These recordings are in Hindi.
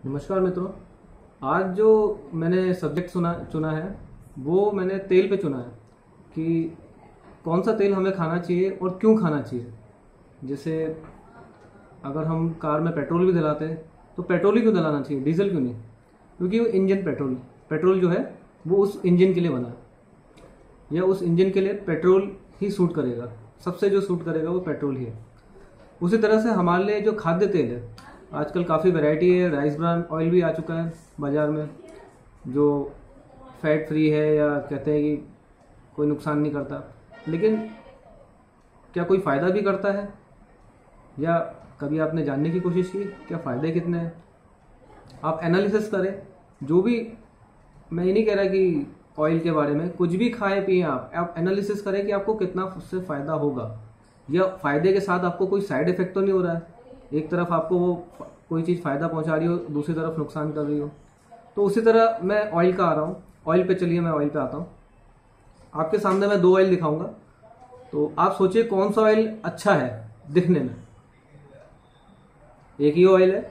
नमस्कार मित्रों। आज जो मैंने सब्जेक्ट चुना है वो मैंने तेल पे चुना है कि कौन सा तेल हमें खाना चाहिए और क्यों खाना चाहिए। जैसे अगर हम कार में पेट्रोल भी डलाते हैं तो पेट्रोल ही क्यों डलाना चाहिए, डीजल क्यों नहीं? क्योंकि वो इंजन पेट्रोल जो है वो उस इंजन के लिए बना है या उस इंजन के लिए पेट्रोल ही सूट करेगा। सबसे जो सूट करेगा वो पेट्रोल ही है। उसी तरह से हमारे लिए जो खाद्य तेल है, आजकल काफ़ी वैरायटी है। राइस ब्रान ऑयल भी आ चुका है बाज़ार में जो फैट फ्री है या कहते हैं कि कोई नुकसान नहीं करता, लेकिन क्या कोई फ़ायदा भी करता है या कभी आपने जानने की कोशिश की क्या फ़ायदे कितने हैं? आप एनालिसिस करें। जो भी, मैं ये नहीं कह रहा कि ऑयल के बारे में कुछ भी खाएं पिए, आप एनालिसिस करें कि आपको कितना उससे फ़ायदा होगा या फ़ायदे के साथ आपको कोई साइड इफ़ेक्ट तो नहीं हो रहा है। एक तरफ आपको वो कोई चीज़ फ़ायदा पहुंचा रही हो, दूसरी तरफ नुकसान कर रही हो। तो उसी तरह मैं ऑयल का आ रहा हूँ। ऑयल पे चलिए, मैं ऑयल पे आता हूँ। आपके सामने मैं 2 ऑयल दिखाऊंगा, तो आप सोचिए कौन सा ऑयल अच्छा है दिखने में। एक ही ऑयल है,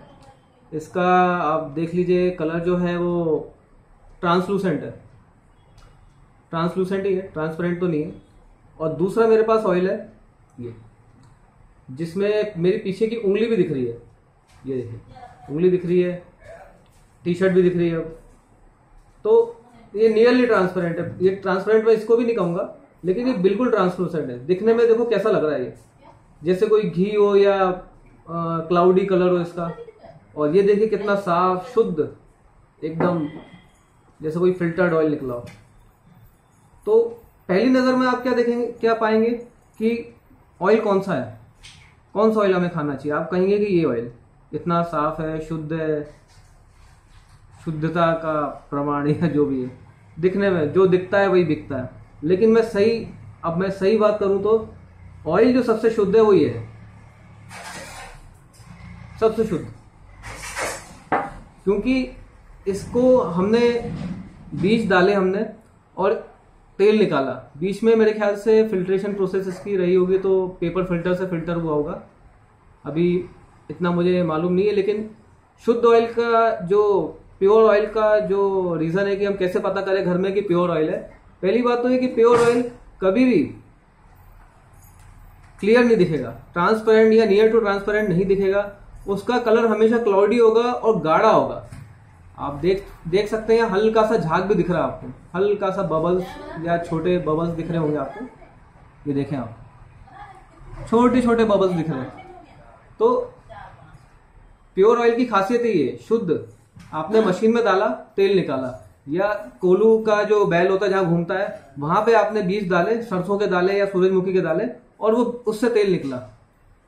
इसका आप देख लीजिए कलर जो है वो ट्रांसलूसेंट है, ट्रांसलूसेंट ही है, ट्रांसपेरेंट तो नहीं है। और दूसरा मेरे पास ऑयल है ये, जिसमें मेरी पीछे की उंगली भी दिख रही है। ये देखिए, उंगली दिख रही है, टी शर्ट भी दिख रही है। तो ये नियरली ट्रांसपेरेंट है। ये ट्रांसपेरेंट मैं इसको भी नहीं कहूंगा, लेकिन ये बिल्कुल ट्रांसलूसेंट है। दिखने में देखो कैसा लग रहा है, ये जैसे कोई घी हो या क्लाउडी कलर हो इसका। और ये देखिए कितना साफ शुद्ध, एकदम जैसे कोई फिल्टर्ड ऑयल निकला हो। तो पहली नजर में आप क्या देखेंगे, क्या पाएंगे कि ऑयल कौन सा है, कौन सा ऑयल हमें खाना चाहिए। आप कहेंगे कि ये ऑयल इतना साफ है, शुद्ध है, शुद्धता का प्रमाण या जो भी है, दिखने में जो दिखता है वही दिखता है। लेकिन मैं सही बात करूं तो ऑयल जो सबसे शुद्ध है वो ये है, सबसे शुद्ध। क्योंकि इसको हमने बीज डाले हमने और तेल निकाला। बीच में मेरे ख्याल से फिल्ट्रेशन प्रोसेस इसकी रही होगी, तो पेपर फिल्टर से फिल्टर हुआ होगा। अभी इतना मुझे मालूम नहीं है। लेकिन शुद्ध ऑयल का, जो प्योर ऑयल का जो रीज़न है कि हम कैसे पता करें घर में कि प्योर ऑयल है। पहली बात तो ये कि प्योर ऑयल कभी भी क्लियर नहीं दिखेगा, ट्रांसपेरेंट या नियर टू ट्रांसपेरेंट नहीं दिखेगा। उसका कलर हमेशा क्लाउडी होगा और गाढ़ा होगा। आप देख सकते हैं, हल्का सा झाग भी दिख रहा है आपको, हल्का सा बबल्स या छोटे बबल्स दिख रहे होंगे आपको। ये देखें आप, छोटे छोटे बबल्स दिख रहे हैं। तो प्योर ऑयल की खासियत ही है, शुद्ध। आपने मशीन में डाला, तेल निकाला, या कोल्हू का जो बैल होता है जहां घूमता है, वहां पे आपने बीज डाले, सरसों के डाले या सूरजमुखी के डाले, और वो उससे तेल निकला।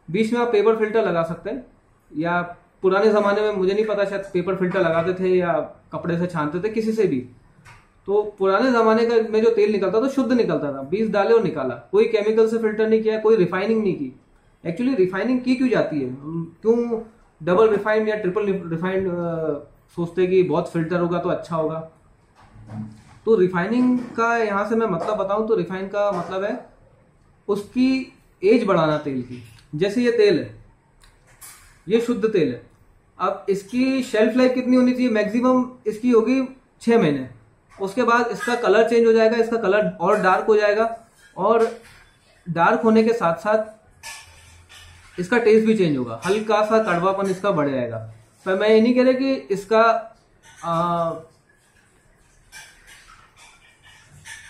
बीच में आप पेपर फिल्टर लगा सकते हैं, या पुराने जमाने में मुझे नहीं पता, शायद पेपर फिल्टर लगाते थे या कपड़े से छानते थे, किसी से भी। तो पुराने जमाने का में जो तेल निकलता था शुद्ध निकलता था, बीज डाले और निकाला। कोई केमिकल से फिल्टर नहीं किया, कोई रिफाइनिंग नहीं की। एक्चुअली रिफाइनिंग की क्यों जाती है? क्यों डबल रिफाइंड या ट्रिपल रिफाइंड सोचते कि बहुत फिल्टर होगा तो अच्छा होगा? तो रिफाइनिंग का यहां से मैं मतलब बताऊं तो रिफाइन का मतलब है उसकी एज बढ़ाना तेल की। जैसे ये तेल है, ये शुद्ध तेल है। अब इसकी शेल्फ लाइफ कितनी होनी चाहिए? मैक्सिमम इसकी होगी 6 महीने। उसके बाद इसका कलर चेंज हो जाएगा, इसका कलर और डार्क हो जाएगा, और डार्क होने के साथ साथ इसका टेस्ट भी चेंज होगा, हल्का सा कड़वापन इसका बढ़ जाएगा। पर मैं ये नहीं कह रहा कि इसका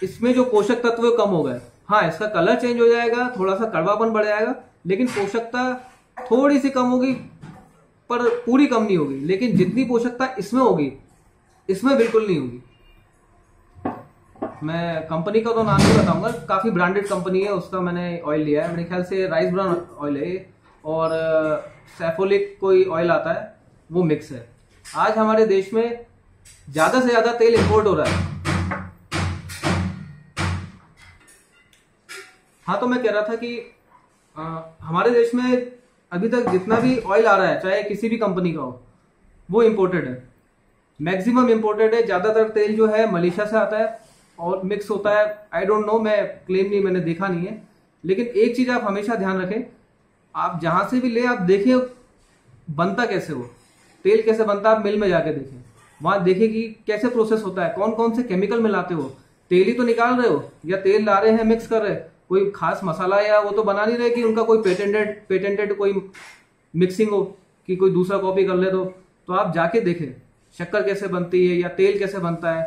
इसमें जो पोषक तत्व कम हो गए। हाँ, इसका कलर चेंज हो जाएगा, थोड़ा सा कड़वापन बढ़ जाएगा, लेकिन पोषकता थोड़ी सी कम होगी, पर पूरी कम नहीं होगी। लेकिन जितनी पोषकता इसमें होगी, इसमें बिल्कुल नहीं होगी। मैं कंपनी का तो नाम नहीं बताऊंगा, काफी ब्रांडेड कंपनी है, उसका मैंने ऑयल लिया है। मेरे ख्याल से राइस ब्रान ऑयल है और सैफोलिक कोई ऑयल आता है, वो मिक्स है। आज हमारे देश में ज्यादा से ज्यादा तेल इंपोर्ट हो रहा है। हाँ, तो मैं कह रहा था कि हमारे देश में अभी तक जितना भी ऑयल आ रहा है, चाहे किसी भी कंपनी का हो, वो इंपोर्टेड है, मैक्सिमम इंपोर्टेड है। ज्यादातर तेल जो है मलेशिया से आता है और मिक्स होता है। आई डोंट नो, मैं क्लेम नहीं, मैंने देखा नहीं है। लेकिन एक चीज आप हमेशा ध्यान रखें, आप जहां से भी ले, आप देखें बनता कैसे हो। तेल कैसे बनता है आप मिल में जाके देखें, वहां देखिए कि कैसे प्रोसेस होता है, कौन कौन से केमिकल मिलाते हो। तेल ही तो निकाल रहे हो या तेल ला रहे हैं मिक्स कर रहे, कोई खास मसाला या वो तो बना नहीं रहे कि उनका कोई पेटेंटेड कोई मिक्सिंग हो कि कोई दूसरा कॉपी कर ले। तो आप जाके देखें शक्कर कैसे बनती है या तेल कैसे बनता है।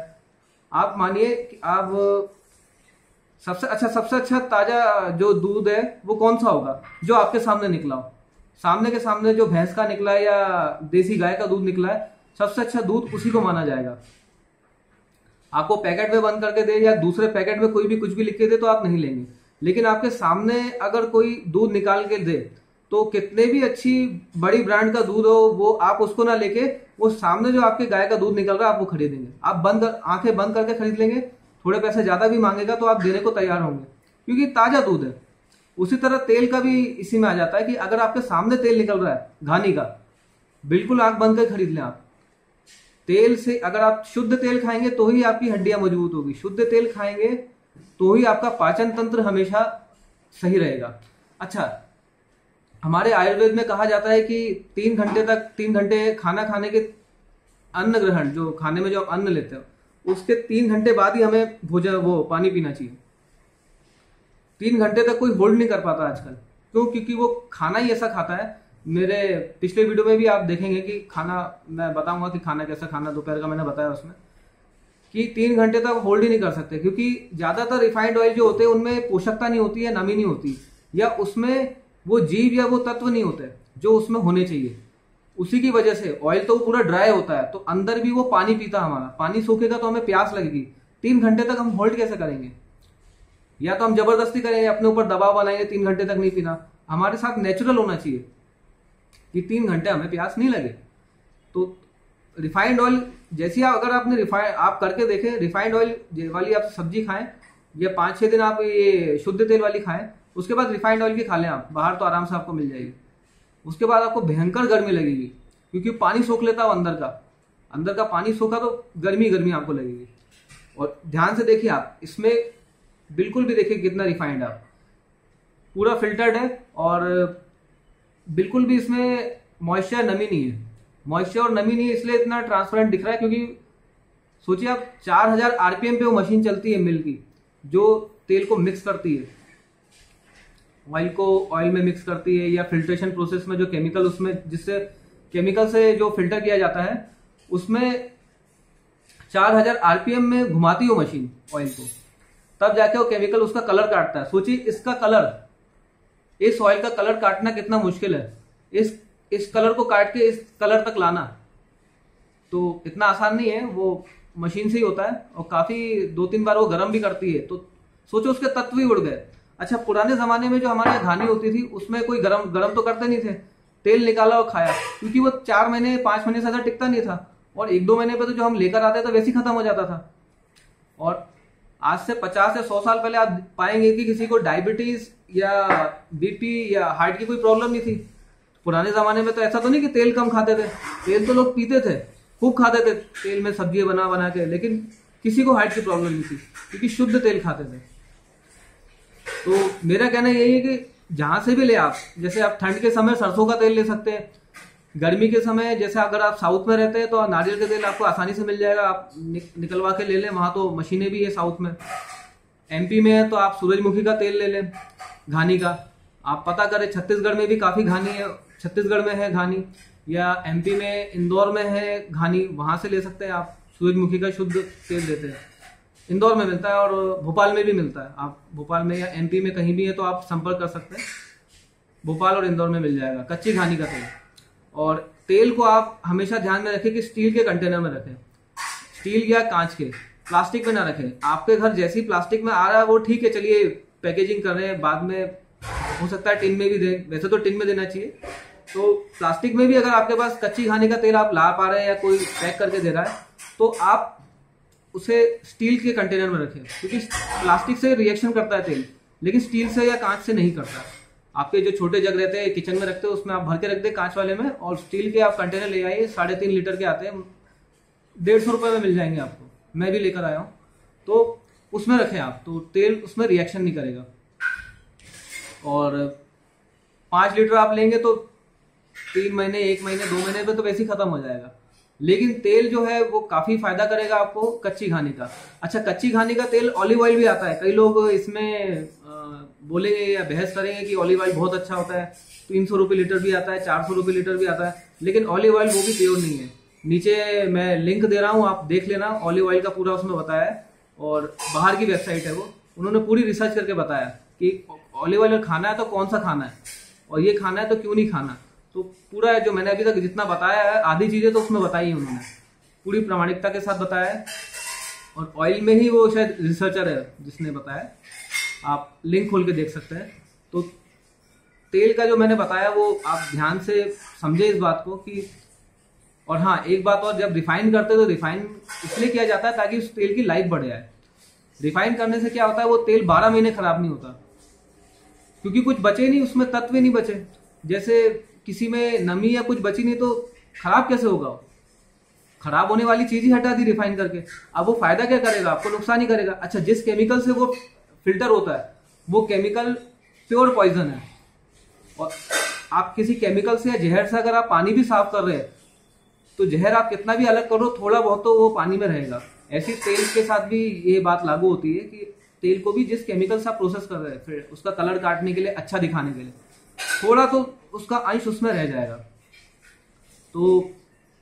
आप मानिए कि आप सबसे अच्छा ताजा जो दूध है वो कौन सा होगा, जो आपके सामने निकला हो, सामने के सामने जो भैंस का निकला है या देसी गाय का दूध निकला है, सबसे अच्छा दूध उसी को माना जाएगा। आपको पैकेट में बंद करके दे या दूसरे पैकेट में कोई भी कुछ भी लिख के दे तो आप नहीं लेंगे, लेकिन आपके सामने अगर कोई दूध निकाल के दे तो कितने भी अच्छी बड़ी ब्रांड का दूध हो वो आप उसको ना लेके वो सामने जो आपके गाय का दूध निकल रहा है आप वो खरीदेंगे। आप आंखें बंद करके खरीद लेंगे, थोड़े पैसे ज्यादा भी मांगेगा तो आप देने को तैयार होंगे क्योंकि ताजा दूध है। उसी तरह तेल का भी इसी में आ जाता है कि अगर आपके सामने तेल निकल रहा है घानी का, बिल्कुल आंख बंद कर खरीद लें आप। तेल से अगर आप शुद्ध तेल खाएंगे तो ही आपकी हड्डियां मजबूत होगी, शुद्ध तेल खाएंगे तो ही आपका पाचन तंत्र हमेशा सही रहेगा। अच्छा, हमारे आयुर्वेद में कहा जाता है कि 3 घंटे खाना खाने के अन्न ग्रहण, जो खाने में जो आप अन्न लेते हो उसके 3 घंटे बाद ही हमें भोजन वो पानी पीना चाहिए। 3 घंटे तक कोई होल्ड नहीं कर पाता आजकल, क्यों? क्योंकि वो खाना ही ऐसा खाता है। मेरे पिछले वीडियो में भी आप देखेंगे कि खाना मैं बताऊंगा कि खाना कैसा खाना, दोपहर का मैंने बताया उसमें कि 3 घंटे तक होल्ड ही नहीं कर सकते क्योंकि ज्यादातर रिफाइंड ऑयल जो होते हैं उनमें पोषकता नहीं होती है, नमी नहीं होती, या उसमें वो जीव या वो तत्व नहीं होते जो उसमें होने चाहिए। उसी की वजह से ऑयल तो पूरा ड्राई होता है तो अंदर भी वो पानी पीता, हमारा पानी सूखेगा तो हमें प्यास लगेगी। 3 घंटे तक हम होल्ड कैसे करेंगे? या तो हम जबरदस्ती करेंगे, अपने ऊपर दबाव बनाएंगे 3 घंटे तक नहीं पीना। हमारे साथ नेचुरल होना चाहिए कि 3 घंटे हमें प्यास नहीं लगे। तो रिफाइंड ऑयल जैसी अगर आपने आप करके देखें, रिफाइंड ऑयल वाली आप सब्जी खाएं या 5-6 दिन आप ये शुद्ध तेल वाली खाएं, उसके बाद रिफाइंड ऑयल की खा लें आप, बाहर तो आराम से आपको मिल जाएगी। उसके बाद आपको भयंकर गर्मी लगेगी क्योंकि पानी सोख लेता है अंदर का पानी सोखा तो गर्मी आपको लगेगी। और ध्यान से देखिए आप, इसमें बिल्कुल भी देखिए कितना रिफाइंड है, पूरा फिल्टर्ड है और बिल्कुल भी इसमें मॉइस्चर नमी नहीं है। मॉइस्चर और नमी नहीं है इसलिए इतना ट्रांसपेरेंट दिख रहा है क्योंकि सोचिए आप 4000 आरपीएम पे वो मशीन चलती है मिल की, जो तेल को मिक्स करती है, ऑयल को ऑयल में मिक्स करती है, या फिल्ट्रेशन प्रोसेस में जो केमिकल उसमें जिससे केमिकल से जो फिल्टर किया जाता है उसमें 4000 आरपीएम में घुमाती हो मशीन ऑयल को, तब जाके वो केमिकल उसका कलर काटता है। सोचिए इसका कलर, इस ऑयल का कलर काटना कितना मुश्किल है, इस कलर को काट के इस कलर तक लाना तो इतना आसान नहीं है, वो मशीन से ही होता है और काफी 2-3 बार वो गर्म भी करती है, तो सोचो उसके तत्व ही उड़ गए। अच्छा, पुराने जमाने में जो हमारे यहाँ घानी होती थी उसमें कोई गरम तो करते नहीं थे, तेल निकाला और खाया, क्योंकि वो 4 महीने 5 महीने से ज्यादा टिकता नहीं था और 1-2 महीने पे तो जो हम लेकर आते थे वैसे ही खत्म हो जाता था। और आज से 50 या 100 साल पहले आप पाएंगे कि किसी को डायबिटीज या बीपी या हार्ट की कोई प्रॉब्लम नहीं थी। पुराने जमाने में तो ऐसा तो नहीं कि तेल कम खाते थे, तेल तो लोग पीते थे, खूब खाते थे तेल में सब्जी बना के, लेकिन किसी को हार्ट की प्रॉब्लम नहीं थी क्योंकि शुद्ध तेल खाते थे। तो मेरा कहना यही है कि जहां से भी ले आप, जैसे आप ठंड के समय सरसों का तेल ले सकते हैं, गर्मी के समय जैसे अगर आप साउथ में रहते हैं तो नारियल का तेल आपको आसानी से मिल जाएगा, आप निकलवा के ले लें, वहां तो मशीनें भी है साउथ में। एमपी में है तो आप सूरजमुखी का तेल ले लें घानी का, आप पता करें छत्तीसगढ़ में भी काफी घानी है, छत्तीसगढ़ में है घानी, या एमपी में इंदौर में है घानी, वहां से ले सकते हैं आप, सूरजमुखी का शुद्ध तेल देते हैं। इंदौर में मिलता है और भोपाल में भी मिलता है, आप भोपाल में या एमपी में कहीं भी है तो आप संपर्क कर सकते हैं, भोपाल और इंदौर में मिल जाएगा कच्ची घानी का तेल। और तेल को आप हमेशा ध्यान में रखें कि स्टील के कंटेनर में रखें, स्टील या कांच के, प्लास्टिक में ना रखें। आपके घर जैसी प्लास्टिक में आ रहा है वो ठीक है, चलिए पैकेजिंग कर रहे हैं, बाद में हो सकता है टिन में भी दें, वैसे तो टिन में देना चाहिए। तो प्लास्टिक में भी अगर आपके पास कच्ची घानी का तेल आप ला पा रहे हैं या कोई पैक करके दे रहा है तो आप उसे स्टील के कंटेनर में रखें, क्योंकि प्लास्टिक से रिएक्शन करता है तेल, लेकिन स्टील से या कांच से नहीं करता। आपके जो छोटे जग रहते हैं किचन में रखते हैं उसमें आप भर के रख दे कांच वाले में, और स्टील के आप कंटेनर ले आइए, 3.5 लीटर के आते हैं, 150 रुपए में मिल जाएंगे आपको, मैं भी लेकर आया हूँ, तो उसमें रखें आप, तो तेल उसमें रिएक्शन नहीं करेगा। और 5 लीटर आप लेंगे तो 3 महीने, 1 महीने, 2 महीने में तो वैसे ही खत्म हो जाएगा। लेकिन तेल जो है वो काफी फायदा करेगा आपको कच्ची घानी का। अच्छा, कच्ची घानी का तेल ऑलिव ऑयल भी आता है। कई लोग इसमें बोलेंगे या बहस करेंगे कि ऑलिव ऑयल बहुत अच्छा होता है, 300 रुपये लीटर भी आता है, 400 रुपये लीटर भी आता है, लेकिन ऑलिव ऑयल वो भी प्योर नहीं है। नीचे मैं लिंक दे रहा हूँ, आप देख लेना, ऑलिव ऑयल का पूरा उसमें बताया है, और बाहर की वेबसाइट है वो, उन्होंने पूरी रिसर्च करके बताया कि ऑलिव ऑयल खाना है तो कौन सा खाना है, और ये खाना है तो क्यों नहीं खाना। तो पूरा जो मैंने अभी तक जितना बताया है, आधी चीजें तो उसमें बताई है उन्होंने, पूरी प्रामाणिकता के साथ बताया है। और ऑयल में ही वो शायद रिसर्चर है जिसने बताया, आप लिंक खोल के देख सकते हैं। तो तेल का जो मैंने बताया वो आप ध्यान से समझे इस बात को कि, और हाँ एक बात और, जब रिफाइन करते हैं तो रिफाइन इसलिए किया जाता है ताकि उस तेल की लाइफ बढ़ जाए। रिफाइन करने से क्या होता है, वो तेल 12 महीने खराब नहीं होता, क्योंकि कुछ बचे नहीं उसमें, तत्व नहीं बचे। जैसे किसी में नमी या कुछ बची नहीं तो खराब कैसे होगा, खराब होने वाली चीज ही हटा दी रिफाइन करके, अब वो फायदा क्या करेगा, आपको नुकसान ही करेगा। अच्छा, जिस केमिकल से वो फिल्टर होता है वो केमिकल प्योर पॉइजन है, और आप किसी केमिकल से या जहर से अगर आप पानी भी साफ कर रहे हैं तो जहर आप कितना भी अलग करो, थोड़ा बहुत तो वो पानी में रहेगा। ऐसी तेल के साथ भी ये बात लागू होती है कि तेल को भी जिस केमिकल से आप प्रोसेस कर रहे हैं, फिर उसका कलर काटने के लिए, अच्छा दिखाने के लिए, थोड़ा तो उसका अंश उसमें रह जाएगा। तो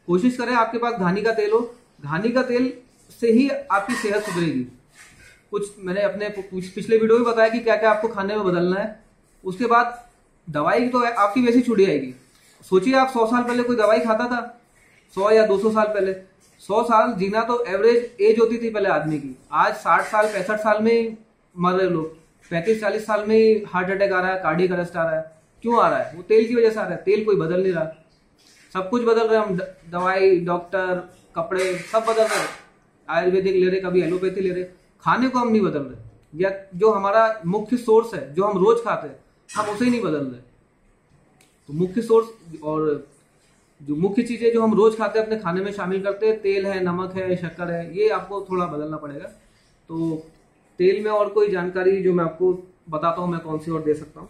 कोशिश करें आपके पास घानी का तेल हो, घानी का तेल से ही आपकी सेहत सुधरेगी। कुछ मैंने अपने पिछले वीडियो में बताया कि क्या क्या आपको खाने में बदलना है। उसके बाद दवाई तो आपकी वैसी छूट जाएगी। सोचिए आप 100 साल पहले कोई दवाई खाता था, 100 या 200 साल पहले, 100 साल जीना तो एवरेज एज होती थी पहले आदमी की। आज 60 साल 65 साल में ही मर रहे लोग, 35-40 साल में ही हार्ट अटैक आ रहा है, कार्डियक अरेस्ट आ रहा है। क्यों आ रहा है? वो तेल की वजह से आ रहा है। तेल कोई बदल नहीं रहा, सब कुछ बदल रहे हम, दवाई, डॉक्टर, कपड़े सब बदल रहे, आयुर्वेदिक ले रहे, कभी एलोपैथी ले रहे, खाने को हम नहीं बदल रहे, या जो हमारा मुख्य सोर्स है जो हम रोज खाते हैं हम उसे ही नहीं बदल रहे। तो मुख्य सोर्स और जो मुख्य चीजें जो हम रोज खाते हैं अपने खाने में शामिल करते हैं, तेल है, नमक है, शक्कर है, ये आपको थोड़ा बदलना पड़ेगा। तो तेल में और कोई जानकारी जो मैं आपको बताता हूँ, मैं कौन सी और दे सकता हूँ।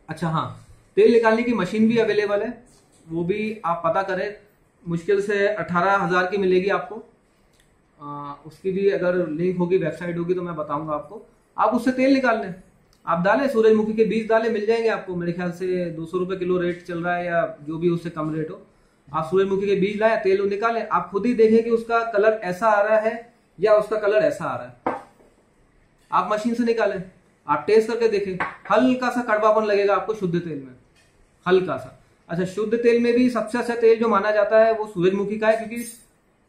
अच्छा हाँ, तेल निकालने की मशीन भी अवेलेबल है, वो भी आप पता करें, मुश्किल से 18,000 की मिलेगी आपको। उसकी भी अगर लिंक होगी, वेबसाइट होगी तो मैं बताऊंगा आपको। आप उससे तेल निकाल लें, आप डालें, सूरजमुखी के बीज डालें, मिल जाएंगे आपको। मेरे ख्याल से 200 रुपये किलो रेट चल रहा है, या जो भी उससे कम रेट हो। आप सूरजमुखी के बीज लाएं, तेल निकालें, आप खुद ही देखें कि उसका कलर ऐसा आ रहा है या उसका कलर ऐसा आ रहा है। आप मशीन से निकालें, आप टेस्ट करके देखें, हल्का सा कड़वापन लगेगा आपको शुद्ध तेल में, हल्का सा। अच्छा, शुद्ध तेल में भी सबसे अच्छा तेल जो माना जाता है वो सूरजमुखी का है, क्योंकि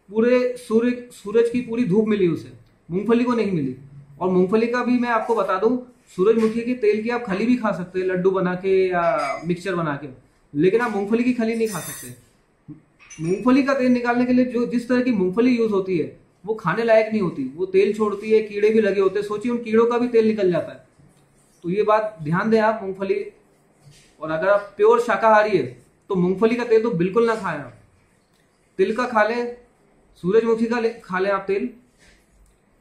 पूरे सूरज की पूरी धूप मिली उसे, मूंगफली को नहीं मिली। और मूंगफली का भी मैं आपको बता दूं, सूरजमुखी के तेल की आप खली भी खा सकते हैं, लड्डू बना के या मिक्सचर बना के, लेकिन आप मूंगफली की खली नहीं खा सकते। मूंगफली का तेल निकालने के लिए जो जिस तरह की मूंगफली यूज होती है वो खाने लायक नहीं होती, वो तेल छोड़ती है, कीड़े भी लगे होते हैं। सोचिए उन कीड़ों का भी तेल निकल जाता है। तो ये बात ध्यान दें आप मूंगफली। और अगर आप प्योर शाकाहारी है तो मूंगफली का तेल तो बिल्कुल ना खाएं आप, तिल का खा लें, सूरजमुखी का खा लें आप तेल,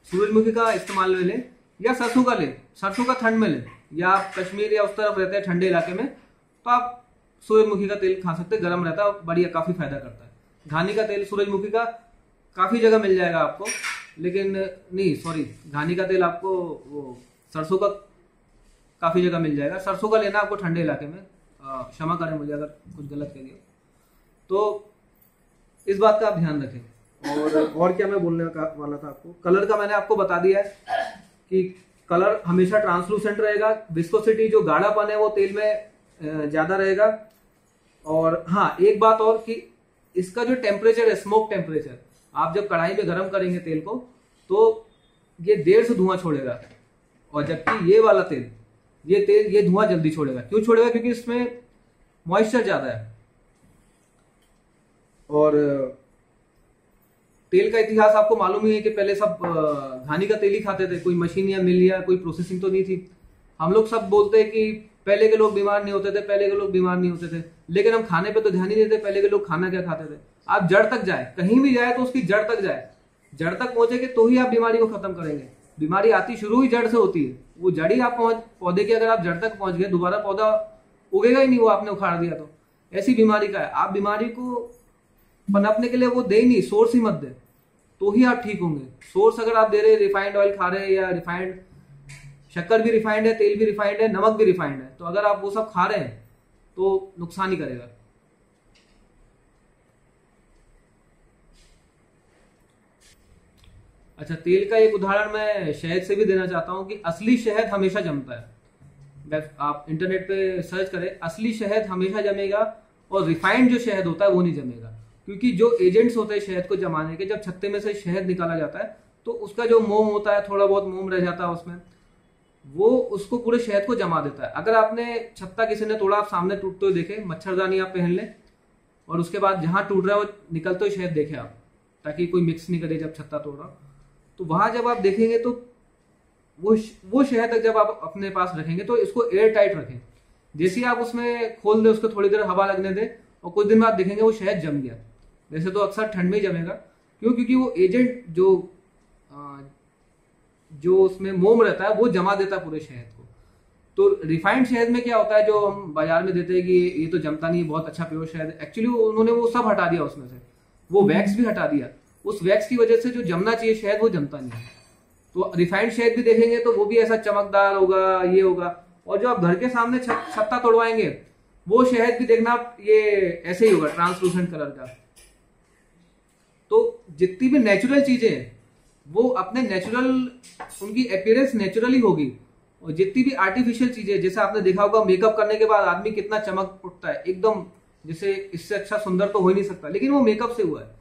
सूरजमुखी का इस्तेमाल में लें, या सरसों का लें, सरसों का ठंड में लें, या आप कश्मीर या उस तरफ रहते हैं ठंडे इलाके में तो आप सूरजमुखी का तेल खा सकते हैं, गर्म रहता है, बढ़िया, काफी फायदा करता है। घानी का तेल सूरजमुखी का काफी जगह मिल जाएगा आपको, लेकिन नहीं सॉरी, घानी का तेल आपको वो सरसों का काफी जगह मिल जाएगा। सरसों का लेना आपको ठंडे इलाके में, क्षमा करें मुझे अगर कुछ गलत कह दिया। तो इस बात का आप ध्यान रखें। और क्या मैं बोलने वाला था आपको, कलर का मैंने आपको बता दिया है कि कलर हमेशा ट्रांसलूसेंट रहेगा, विस्कोसिटी जो गाढ़ापन है वो तेल में ज्यादा रहेगा। और हाँ एक बात और कि इसका जो टेम्परेचर है, स्मोक टेम्परेचर, आप जब कढ़ाई में गर्म करेंगे तेल को तो ये देर से धुआं छोड़ेगा, और जबकि ये वाला तेल, ये धुआं जल्दी छोड़ेगा। क्यों छोड़ेगा? क्योंकि इसमें मॉइस्चर ज्यादा है। और तेल का इतिहास आपको मालूम ही है कि पहले सब घानी का तेल ही खाते थे, कोई मशीन या मिल या कोई प्रोसेसिंग तो नहीं थी। हम लोग सब बोलते हैं कि पहले के लोग बीमार नहीं होते थे, पहले के लोग बीमार नहीं होते थे, लेकिन हम खाने पे तो ध्यान ही नहीं देते पहले के लोग खाना क्या खाते थे। आप जड़ तक जाए, कहीं भी जाए तो उसकी जड़ तक जाए, जड़ तक पहुंचेंगे तो ही आप बीमारी को खत्म करेंगे। बीमारी आती शुरू ही जड़ से होती है, वो जड़ ही आप पौधे की अगर आप जड़ तक पहुंच गए, दोबारा पौधा उगेगा ही नहीं, वो आपने उखाड़ दिया तो। ऐसी बीमारी का है। आप बीमारी को पनपने के लिए वो दे ही नहीं, सोर्स ही मत दे, तो ही आप ठीक होंगे। सोर्स अगर आप दे रहे, रिफाइंड ऑयल खा रहे हैं, या रिफाइंड, शक्कर भी रिफाइंड है, तेल भी रिफाइंड है, नमक भी रिफाइंड है, तो अगर आप वो सब खा रहे हैं तो नुकसान ही करेगा। अच्छा, तेल का एक उदाहरण मैं शहद से भी देना चाहता हूं कि असली शहद हमेशा जमता है। आप इंटरनेट पे सर्च करें, असली शहद हमेशा जमेगा, और रिफाइंड जो शहद होता है वो नहीं जमेगा। क्योंकि जो एजेंट्स होते हैं शहद को जमाने के, जब छत्ते में से शहद निकाला जाता है तो उसका जो मोम होता है, थोड़ा बहुत मोम रह जाता है उसमें, वो उसको पूरे शहद को जमा देता है। अगर आपने छत्ता किसी ने तोड़ा, आप सामने टूटते हुए देखे, मच्छरदानी आप पहन लें, और उसके बाद जहां टूट रहा है वो निकलते हुए शहद देखे आप, ताकि कोई मिक्स नहीं करे जब छत्ता तोड़ रहा, तो वहां जब आप देखेंगे तो वो शहद जब आप अपने पास रखेंगे तो इसको एयर टाइट रखें। जैसे ही आप उसमें खोल दे, उसको थोड़ी देर हवा लगने दे, और कुछ दिन बाद देखेंगे वो शहद जम गया। वैसे तो अक्सर ठंड में ही जमेगा, क्यों? क्योंकि वो एजेंट जो उसमें मोम रहता है वो जमा देता है पूरे शहद को। तो रिफाइंड शहद में क्या होता है, जो हम बाजार में देते हैं कि ये तो जमता नहीं है, बहुत अच्छा प्योर शहद, एक्चुअली उन्होंने वो सब हटा दिया उसमें से, वो वैक्स भी हटा दिया। उस वैक्स की वजह से जो जमना चाहिए शहद वो जमता नहीं है। तो रिफाइंड शहद भी देखेंगे तो वो भी ऐसा चमकदार होगा, ये होगा। और जो आप घर के सामने छत्ता तोड़वाएंगे, वो शहद भी देखना आप, ये ऐसे ही होगा, ट्रांसलूसेंट कलर का। तो जितनी भी नेचुरल चीजें हैं वो अपने नेचुरल, उनकी अपीयरेंस नेचुरली होगी। और जितनी भी आर्टिफिशियल चीजें, जैसे आपने देखा होगा मेकअप करने के बाद आदमी कितना चमक उठता है एकदम, जैसे इससे अच्छा सुंदर तो हो ही नहीं सकता, लेकिन वो मेकअप से हुआ है।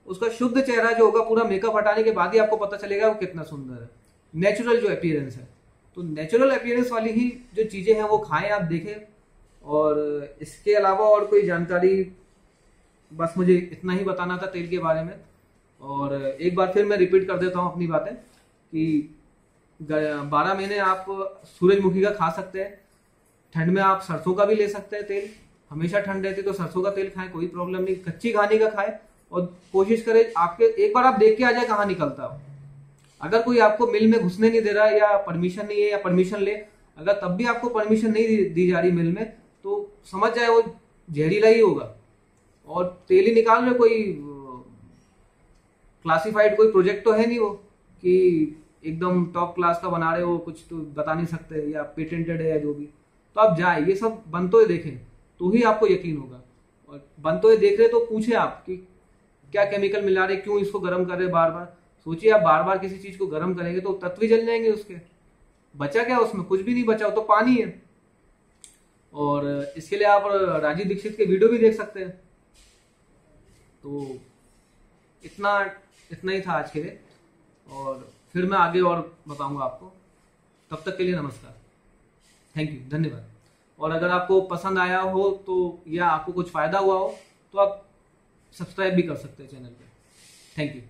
उसका शुद्ध चेहरा जो होगा, पूरा मेकअप हटाने के बाद ही आपको पता चलेगा वो कितना सुंदर है। नेचुरल जो अपीयरेंस है, तो नेचुरल अपीयरेंस वाली ही जो चीजें हैं वो खाएं, आप देखें। और इसके अलावा और कोई जानकारी, बस मुझे इतना ही बताना था तेल के बारे में। और एक बार फिर मैं रिपीट कर देता हूँ अपनी बातें कि 12 महीने आप सूरजमुखी का खा सकते हैं। ठंड में आप सरसों का भी ले सकते हैं तेल, हमेशा ठंड रहती है तो सरसों का तेल खाएं, कोई प्रॉब्लम नहीं। कच्ची घानी का खाएं, और कोशिश करें आपके, एक बार आप देख के आ जाए कहाँ निकलता है। अगर कोई आपको मिल में घुसने नहीं दे रहा है, या परमिशन नहीं है, या परमिशन ले, अगर तब भी आपको परमिशन नहीं दी जा रही मिल में, तो समझ जाए वो जहरीला ही होगा। और तेल ही निकाल रहे, कोई क्लासिफाइड कोई प्रोजेक्ट तो है नहीं वो कि एकदम टॉप क्लास का बना रहे हो, कुछ तो बता नहीं सकते, या पेटेंटेड है या जो भी। तो आप जाए, ये सब बनते हुए देखें तो ही आपको यकीन होगा। और बनते हुए देख रहे तो पूछे आप कि क्या केमिकल मिला रहे, क्यों इसको गर्म कर रहे बार बार। सोचिए आप बार बार किसी चीज को गर्म करेंगे तो तत्व ही जल जाएंगे उसके, बचा क्या उसमें? कुछ भी नहीं बचा, वो तो पानी है। और इसके लिए आप राजीव दीक्षित के वीडियो भी देख सकते हैं। तो इतना ही था आज के लिए, और फिर मैं आगे और बताऊंगा आपको। तब तक के लिए नमस्कार, थैंक यू, धन्यवाद। और अगर आपको पसंद आया हो तो, या आपको कुछ फायदा हुआ हो, तो आप सब्सक्राइब भी कर सकते हैं चैनल पे। Thank you.